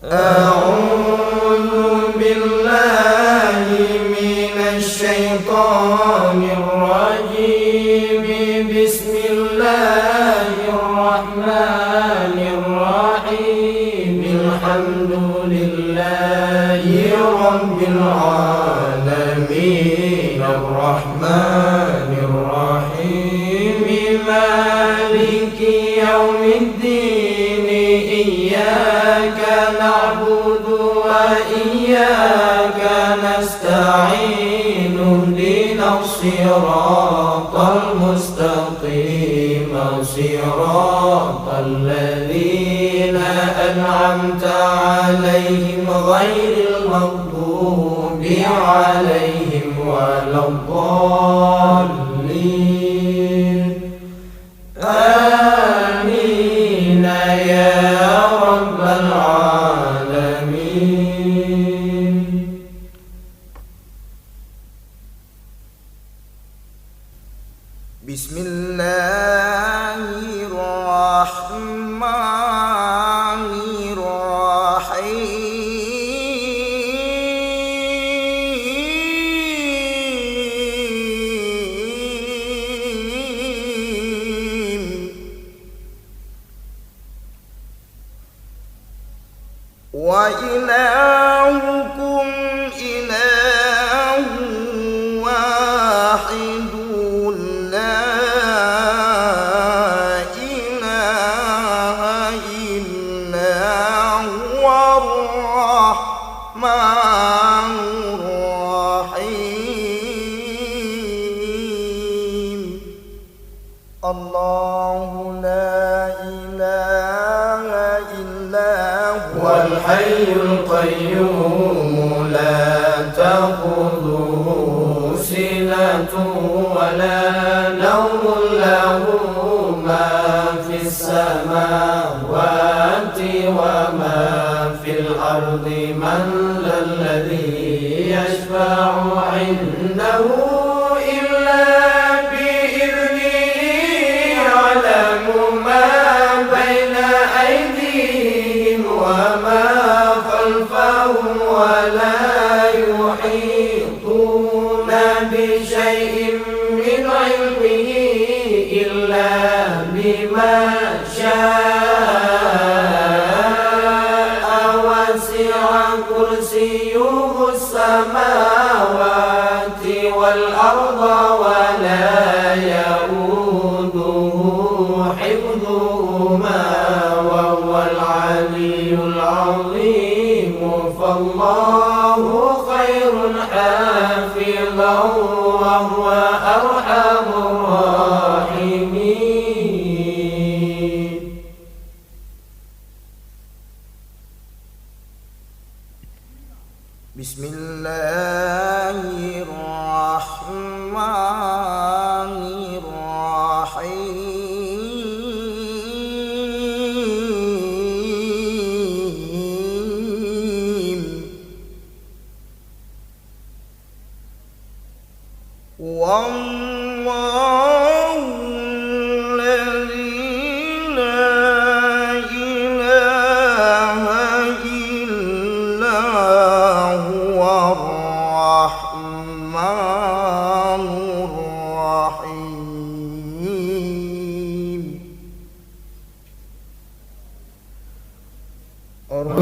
أعوذ بالله من الشيطان الرجيم. بسم الله الرحمن الرحيم. الحمد لله رب العالمين الرحمن الرحيم مالك يوم الدين. إياك نعبد وإياك نستعين. اهدنا الصراط المستقيم صراط الذين أنعمت عليهم غير المغضوب عليهم ولا الضالين. آمين يا رب العالمين. بسم الله الرحمن الرحيم. وإلهكم إله واحد لا إله إلا هو الرحمن الرحيم. الله لا إله إلا هو والحي القيوم لا تأخذه سنة ولا نوم. له ما في السماوات وما في الأرض. من ذا الذي يشفع عنده إلا بإذنه. يعلم ما بين أيديهم وما خلفهم ولا يحيطون بشيء من علمه إلا بما شاء. وسع كرسيه السماوات والأرض ولا يؤوده حفظهما وهو العلي العظيم. فالله خير حافظا وهو أرحم الراحمين. بسم الله الرحمن الرحيم. والله الذي لا إله إلا هو الرحمن الرحيم.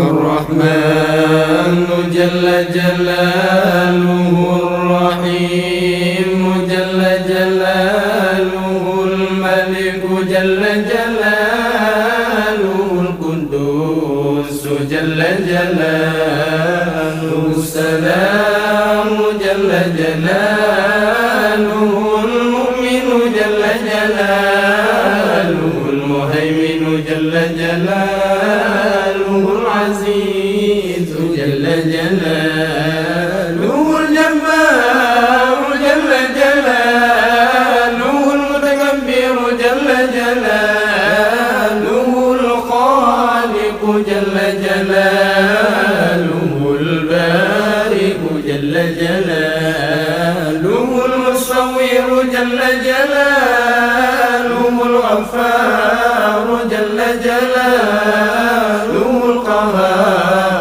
الرحمن جل جلاله. الرحيم جل جلاله. الملك جل جلاله. القدوس جل جلاله. السلام جل جلاله. المؤمن جل جلاله. المهيمن جل جلاله. العزيز جل جلاله. الجبار جل جلاله. المتكبر جل جلاله. الخالق جل جلاله. البارئ جل جلاله. المصور جل جلاله. الغفار جل جلاله. القهار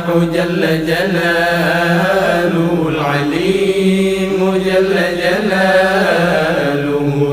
جل جلاله العليم جل جلاله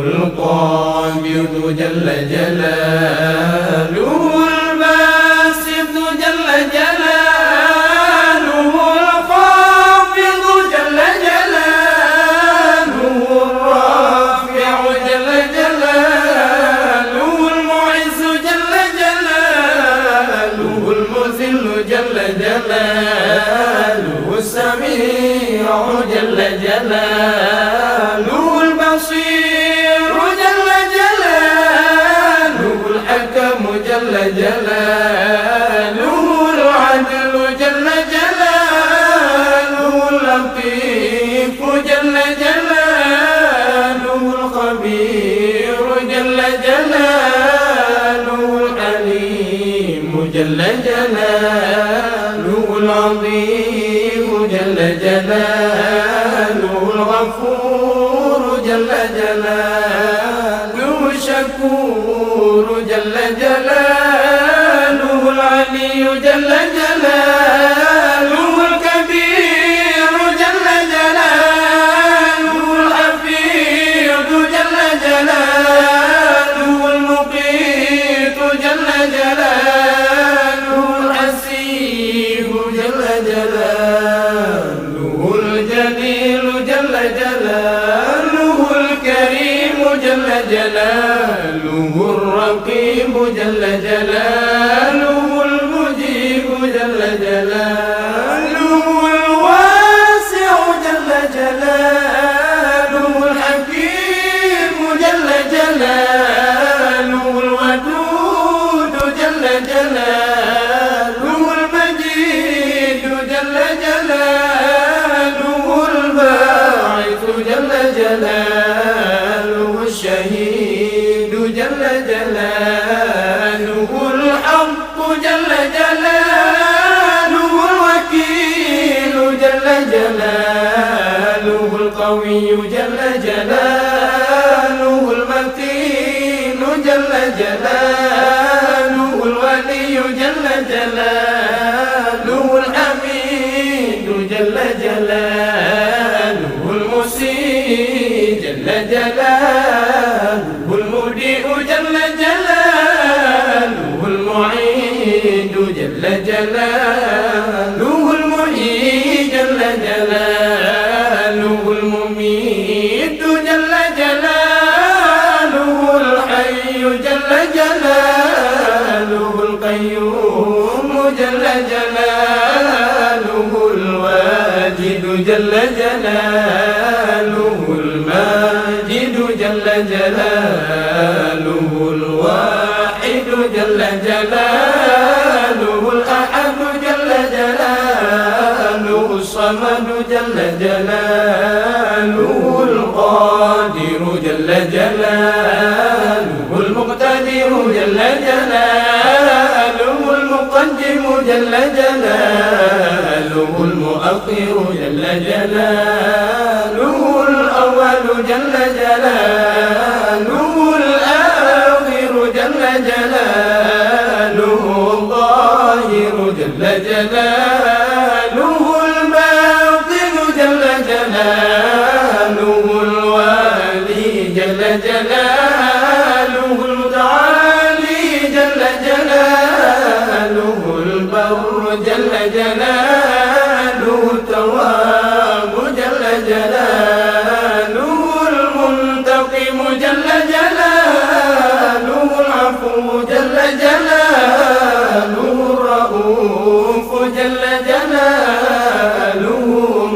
القابض جل جلاله الباسط جل جلاله الخافض جل جلاله الرافع جل جلاله المعز جل جلاله المذل جل جلاله السميع جل جلاله البصير جل جلاله الحكم جل جلاله العدل جل جلاله اللطيف جل جلاله الخبير جل جلاله الحليم جل جلاله العظيم جل جلاله الغفور جل جلاله الشكور جل جلاله العلي جل جلاله الكبير جل جلاله الحفيظ جل جلاله المقيت جل جلاله الحسيب جل جلاله الجليل جل جلاله الكريم جل جلاله الرقيب جل جلاله المجيب جل جلاله الواسع جل جلاله الحكيم جل جلاله الودود جل جلاله المجيد جل جلاله الباعث جل جلاله الشهيد جل جلاله الحق جل جلاله الوكيل جل جلاله القوي جل جلاله المتين جل جلاله الولي جل جلاله الحميد جل جلاله المسيء جل جلاله المضيء جل جلاله المعيد جل جلاله المحيي جل جلاله المميت جل جلاله الحي جل جلاله القيوم جل جلاله الواجد جل جلاله الماجد جل جلاله الواحد جل جلاله الأحد جل جلاله الصمد جل جلاله القادر جل جلاله المقتدر جل جلاله المقدم جل جلاله المؤخر جل جلاله الأول جل جلاله الآخر جل جلاله الظاهر جل جلاله الباطن جل جلاله الوالي جل جلاله المتعالي جل جلاله البر جل جلاله التواب جل جلاله المنتقم جل جلاله العفو جل جلاله الرؤوف جل جلاله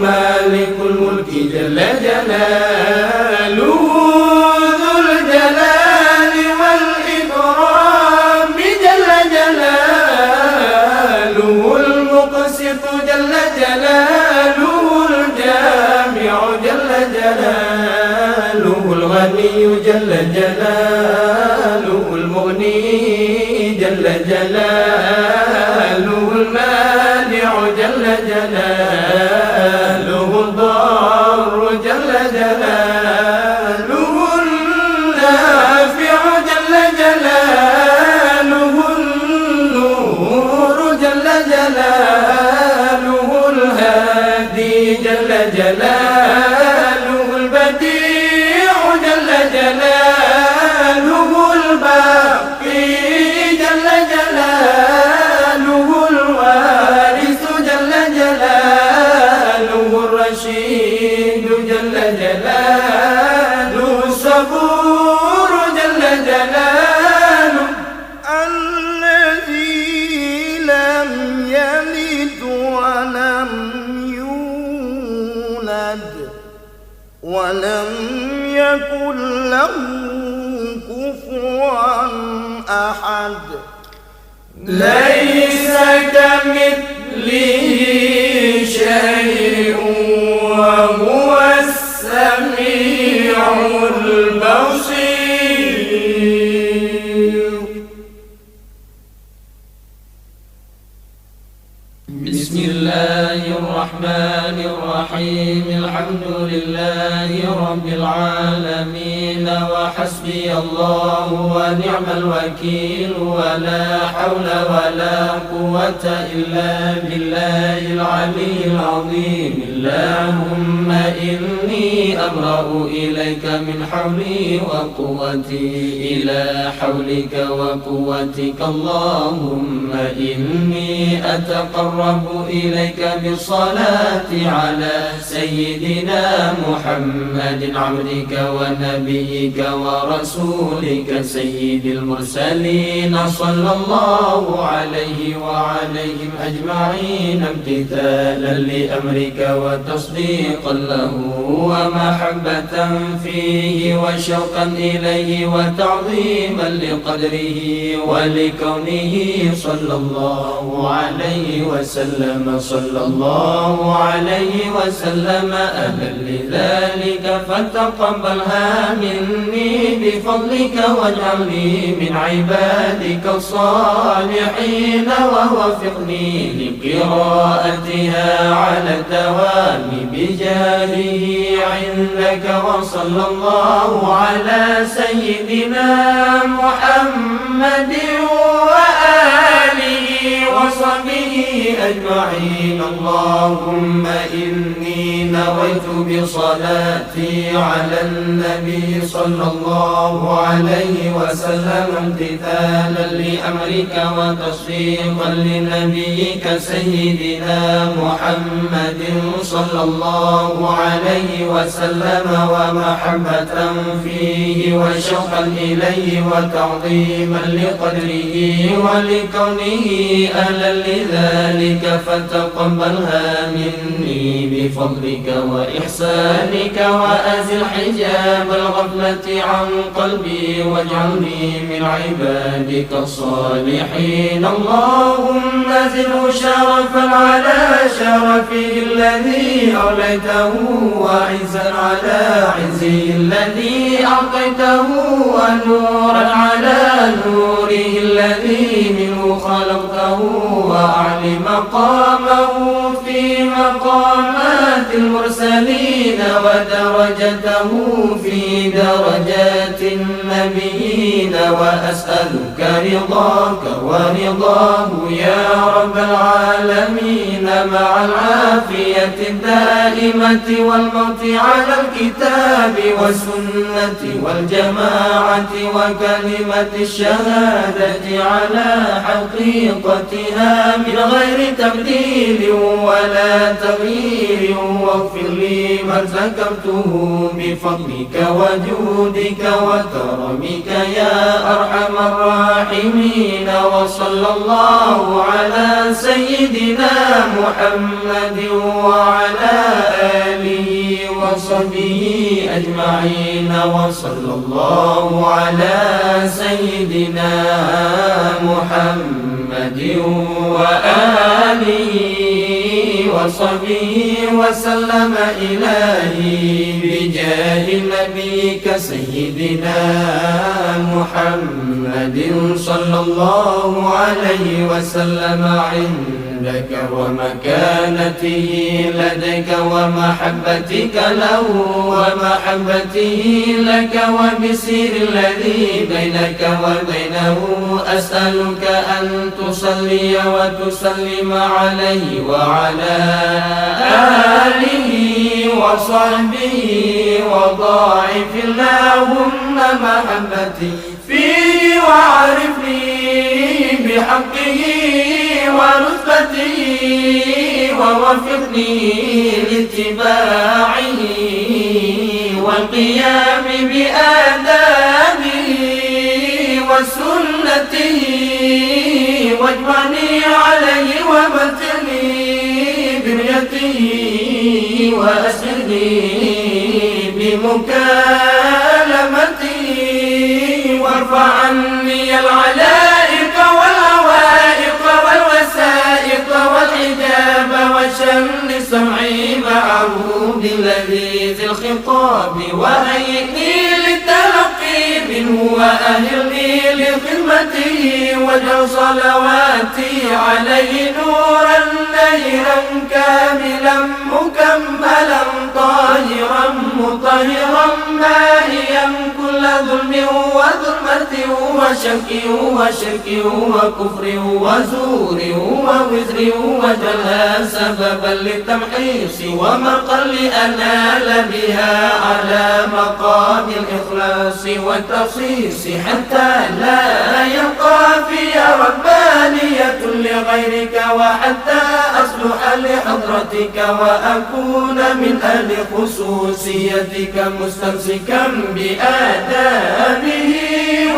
مالك الملك جل جلاله ذو الجلال والإكرام جل جلاله المقسط جل جلاله الجامع جل جلاله الغني جل جلاله المغني جل جلاله المانع جل جلاله الضار جل جلاله النافع جل جلاله النور جل جلاله رشيد جل جلاله صبور جل جلاله الذي لم يلد ولم يولد ولم يكن له كفوا أحد ليس كمثله شيء وهو السميع البصير. بسم الله الرحمن الرحيم. الحمد لله رب العالمين وحسبي الله ونعم الوكيل ولا حول ولا قوة إلا بالله العلي العظيم. اللهم إني أبرأ إليك من حولي وقوتي إلى حولك وقوتك. اللهم إني أتقرب إليك بالصلاة على سيدنا محمد عبدك ونبيك ورسولك سيد المرسلين صلى الله عليه وعليهم أجمعين امتثالا لأمرك وتصديقا له ومحبة فيه وشوقا إليه وتعظيما لقدره ولكونه صلى الله عليه وسلم صلى الله عليه وسلم أهلا لذلك فتقبلها مني بفضلك واجعلني من عبادك الصالحين ووفقني لقراءتها على الدوام بجاهه عندك. وصلى الله على سيدنا محمد وآله وصحبه أجمعين. اللهم إني نويت بصلاتي على النبي صلى الله عليه وسلم امتثالا لأمرك وتصديقا لنبيك سيدنا محمد صلى الله عليه وسلم ومحبة فيه وشوقا إليه وتعظيما لقدره ولكونه أهلا لذلك فتقبلها مني بفضلك وإحسانك وأزل حجاب الغفلة عن قلبي واجعلني من عبادك الصالحين. اللهم زده شرفا على شرفه الذي أوليته وعزا على عزه الذي أعطيته ونورا على نوره الذي منه خلقته وأعلي مقامه في مقامات المرسلين ودرجته في درجات النبيين. وأسألك رضاك ورضاه يا رب العالمين مع العافية الدائمة والموت على الكتاب والسنة والجماعة وكلمة الشهادة على حقيقتها من غير تبديل ولا تغيير. واغفر لي ما ارتكبته بفضلك وجودك وكرمك يا أرحم الراحمين. وصلى الله على سيدنا محمد وعلى آله وصحبه أجمعين. وصلى الله على سيدنا محمد وآله وصحبه وسلم. إلهي بجاه نبيك سيدنا محمد صلى الله عليه وسلم عندك ومكانته لديك ومحبتك له ومحبته لك وبسير الذي بينك وبينه. أسألك أن تصلي وتسلم عليه وعلى آله وصحبه وضاعف اللهم محبتي فيه وعرفني بحقه ورتبته ووفقني لاتباعه والقيام بآدابه وسنته واجمعني عليه ومتعني بريته وأسرني بمكالمته وارفع عني العلائق والعوائق والوسائق والحجاب وشن سمعي معه باللذيذ الخطاب وهيئني للتلقي منه وأهلني لخدمته واجعل صلواتي عليه نورا نيرا كاملا مكملا طاهرا مطهرا ماهيا كل ظلم وظلمة وشك وشرك وكفر وزور ووزر وجلها سببا للتمحيص ومرقا لأنال بها على مقام الإخلاص والتخصيص حتى لا يبقى في ربانية لغيرك وحتى أصلح لحضرتك وأكون من أهل خصوصيتك مستمسكا بآدابه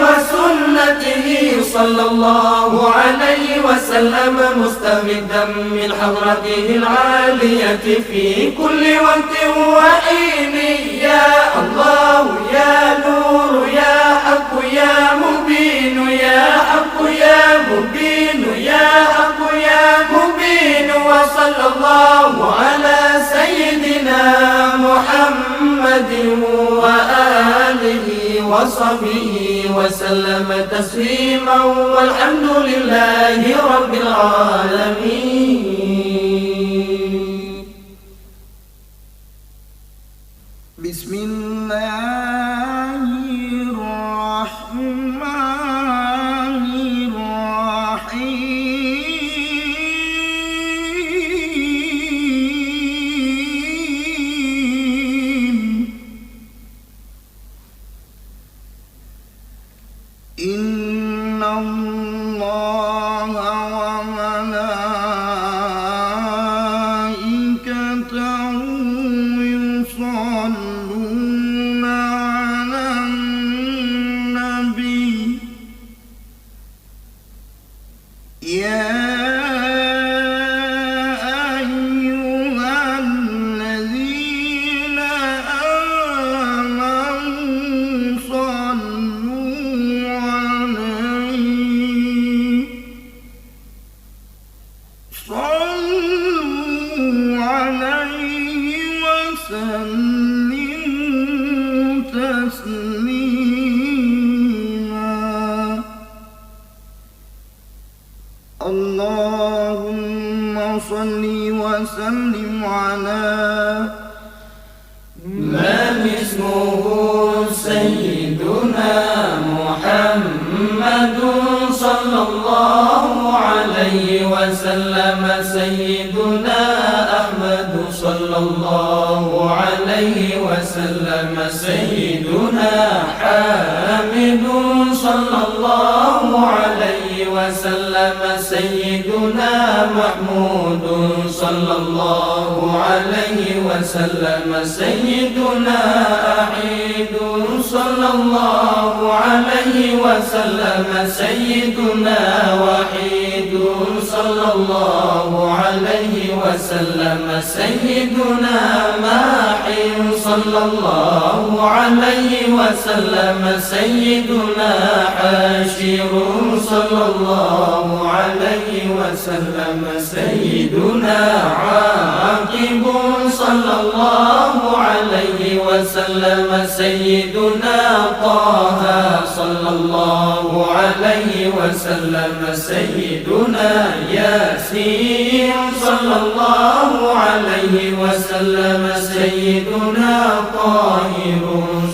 وسنته صلى الله عليه وسلم مستمدا من حضرته العالية في كل وقت وحين يا الله يا نور يا حق يا مبين يا حق يا مبين يا حق يا مبين وصلى الله على سيدنا محمد وآله وصحبه وسلم تسليما والحمد لله رب العالمين. بسم الله الرحمن الرحيم. إن الله وملائكته يصلون على النبي يا أيها الذين آمنوا صلوا عليه وسلموا تسليما. اللهم صل وسلم على من اسمه سيدنا محمد صلى الله عليه وسلم سيدنا أحمد صلى الله عليه وسلم سيدنا حامد صلى الله عليه وسلم سيدنا محمود صلى الله عليه وسلم سيدنا أحيد صلى الله عليه وسلم سيدنا وحيد صلى الله عليه وسلم سيدنا ماحي صلى الله عليه وسلم سيدنا حاشر صلى الله عليه وسلم سيدنا عاقب صلى الله عليه وسلم سيدنا طه صلى الله عليه وسلم سيدنا ياسين صلى الله عليه وسلم سيدنا طاهر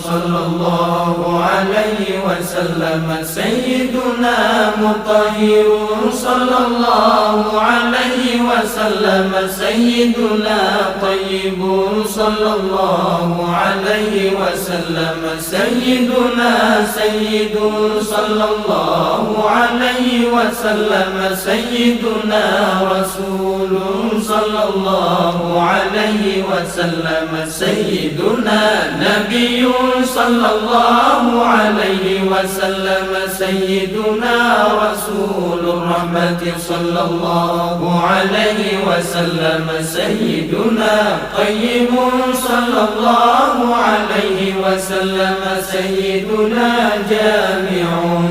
صلى الله عليه وسلم وسلم سيدنا مطهر صلى الله عليه وسلم سيدنا طيب صلى الله عليه وسلم سيدنا سيد صلى الله عليه وسلم سيدنا رسول صلى الله عليه وسلم سيدنا نبي صلى الله عليه وسلم سيدنا رسول الرحمة صلى الله عليه وسلم سيدنا قيم صلى الله عليه وسلم سيدنا جامع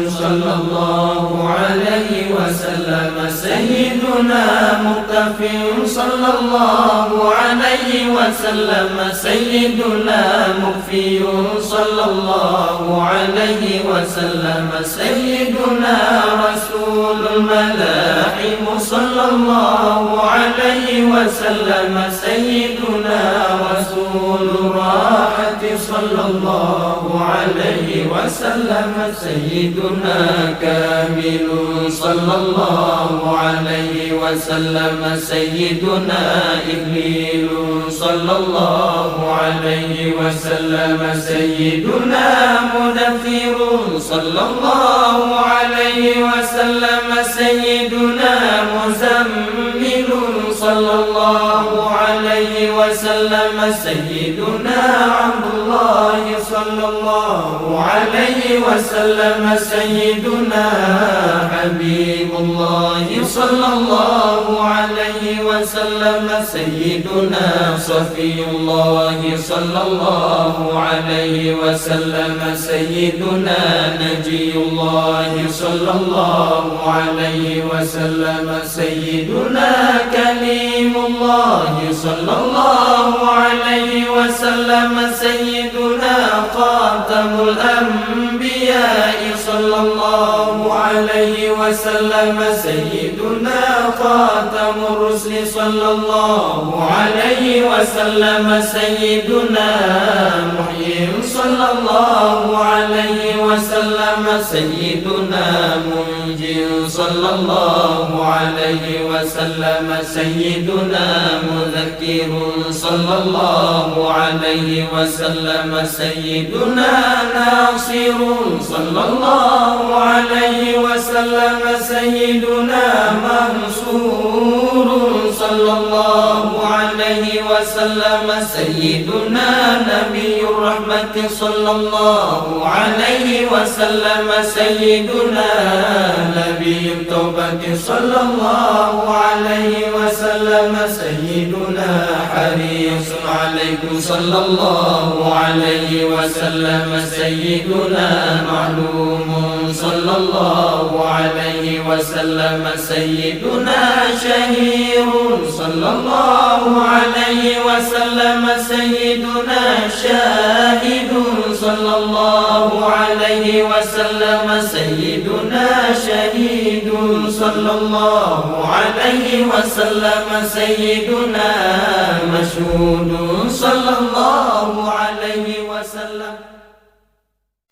صلى الله عليه وسلم سيدنا مقتفي صلى الله عليه وسلم سيدنا مخفي صلى الله عليه وسلم سيدنا رسول الملاحم صلى الله عليه وسلم سيدنا رسول الراحة صلى الله عليه وسلم سيدنا كامل صلى الله عليه وسلم سيدنا إكليل صلى الله عليه وسلم سيدنا مدثر صلى الله عليه وسلم سيدنا مزمل صلى الله عليه وسلم سيدنا عبد الله صلى الله عليه وسلم سيدنا حبيب الله صلى الله عليه وسلم سيدنا صفي الله صلى الله عليه وسلم سيدنا نجي الله صلى الله عليه وسلم سيدنا كليم الله صلى الله عليه وسلم سيدنا خاتم الأنبياء صلى الله عليه وسلم سيدنا خاتم الرسل صلى الله عليه وسلم سيدنا محيي صلى الله عليه وسلم سيدنا منجي صلى الله عليه وسلم سيدنا مذكر صلى الله عليه وسلم سيدنا ناصر صلى الله عليه وسلم سيدنا منصور صلى الله عليه وسلم سيدنا نبي الرحمة صلى الله عليه وسلم سيدنا نبي التوبة صلى الله عليه وسلم سيدنا حريص عليكم صلى الله عليه وسلم سيدنا معلوم صلى الله عليه وسلم سيدنا شهير صلى الله عليه وسلم سيدنا شاهد صلى الله عليه وسلم سيدنا شهيد صلى الله عليه وسلم سيدنا مشهود صلى الله عليه وسلم